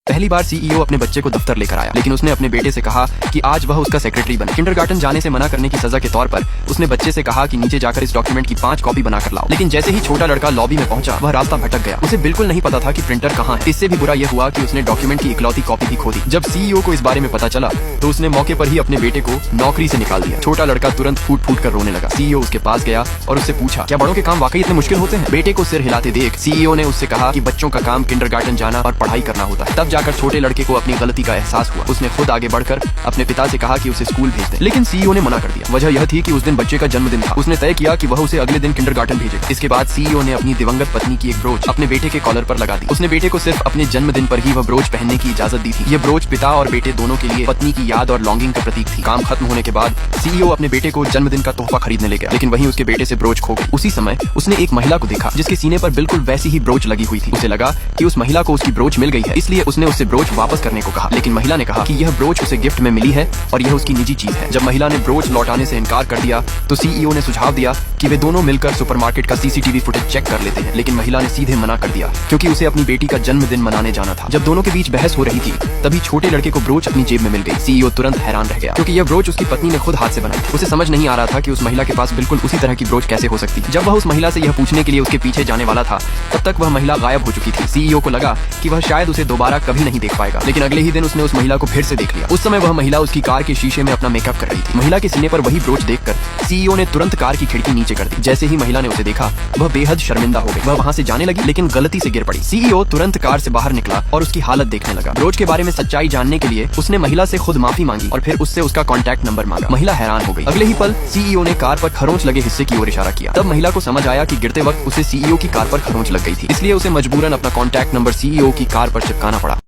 पहली बार सीईओ अपने बच्चे को दफ्तर लेकर आया, लेकिन उसने अपने बेटे से कहा कि आज वह उसका सेक्रेटरी बने। किंडरगार्टन जाने से मना करने की सजा के तौर पर उसने बच्चे से कहा कि नीचे जाकर इस डॉक्यूमेंट की 5 कॉपी बनाकर लाओ। लेकिन जैसे ही छोटा लड़का लॉबी में पहुंचा, वह रास्ता भटक गया। उसे बिल्कुल नहीं पता था कि प्रिंटर कहाँ है। इससे भी बुरा यह हुआ कि उसने डॉक्यूमेंट की इकलौती कॉपी भी खो दी। जब सीईओ को इस बारे में पता चला तो उसने मौके पर ही अपने बेटे को नौकरी से निकाल दिया। छोटा लड़का तुरंत फूट फूट कर रोने लगा। सीईओ उसके पास गया और उससे पूछा, क्या बड़ों के काम वाकई इतने मुश्किल होते हैं? बेटे को सिर हिलाते देख सीईओ ने उससे कहा कि बच्चों का काम किंडरगार्टन जाना और पढ़ाई करना होता है। तब जाकर छोटे लड़के को अपनी गलती का एहसास हुआ। उसने खुद आगे बढ़कर अपने पिता से कहा कि उसे स्कूल भेज दे, लेकिन सीईओ ने मना कर दिया। वजह यह थी कि उस दिन बच्चे का जन्मदिन था। उसने तय किया कि वह उसे अगले दिन किंडरगार्टन भेजेगा। इसके बाद सीईओ ने अपनी दिवंगत पत्नी की एक ब्रोच अपने बेटे के कॉलर पर लगा दी। उसने बेटे को सिर्फ अपने जन्मदिन पर ही वह ब्रोच पहनने की इजाजत दी थी। यह ब्रोच पिता और बेटे दोनों के लिए पत्नी की याद और लॉन्गिंग का प्रतीक थी। काम खत्म होने के बाद सीईओ अपने बेटे को जन्मदिन का तोहफा खरीदने ले गया, लेकिन वहीं उसके बेटे से ब्रोच खो गई। उसी समय उसने एक महिला को देखा जिसके सीने पर बिल्कुल वैसी ही ब्रोच लगी हुई थी। उसे लगा कि उस महिला को उसकी ब्रोच मिल गई है, इसलिए उसने उससे ब्रोच वापस करने को कहा। लेकिन महिला ने कहा कि यह ब्रोच उसे गिफ्ट में मिली है और यह उसकी निजी चीज है। जब महिला ने ब्रोच लौटाने से इनकार कर दिया तो सीईओ ने सुझाव दिया कि वे दोनों मिलकर सुपरमार्केट का सीसीटीवी फुटेज चेक कर लेते हैं, लेकिन महिला ने सीधे मना कर दिया क्योंकि उसे अपनी बेटी का जन्मदिन मनाने जाना था। जब दोनों के बीच बहस हो रही थी तभी छोटे लड़के को ब्रोच अपनी जेब में मिल गई। सीईओ तुरंत हैरान रह गया क्योंकि यह ब्रोच उसकी पत्नी ने खुद हाथ से बनाई। उसे समझ नहीं आ रहा था कि उस महिला के पास बिल्कुल उसी तरह की ब्रोच कैसे हो सकती। जब वह उस महिला से यह पूछने के लिए उसके पीछे जाने वाला था तब तक वह महिला गायब हो चुकी थी। सीईओ को लगा कि वह शायद उसे दोबारा कभी नहीं देख पाएगा, लेकिन अगले ही दिन उसने उस महिला को फिर से देख लिया। उस समय वह महिला उसकी कार के शीशे में अपना मेकअप कर रही थी। महिला के सीने पर वही ब्रोच देखकर सीईओ ने तुरंत कार की खिड़की नीचे कर दी। जैसे ही महिला ने उसे देखा वह बेहद शर्मिंदा हो गई। वह वहां से जाने लगी लेकिन गलती से गिर पड़ी। सीईओ तुरंत कार से बाहर निकला और उसकी हालत देखने लगा। ब्रोच के बारे में सच्चाई जानने के लिए उसने महिला से खुद माफी मांगी और फिर उससे उसका कॉन्टैक्ट नंबर मांगा। महिला हैरान हो गई। अगले ही पल सीईओ ने कार पर खरोंच लगे हिस्से की ओर इशारा किया। तब महिला को समझ आया कि गिरते वक्त उसे सीईओ की कार पर खरोंच लग गई थी, इसलिए उसे मजबूरन अपना कॉन्टैक्ट नंबर सीईओ की कार पर चिपकाना पड़ा।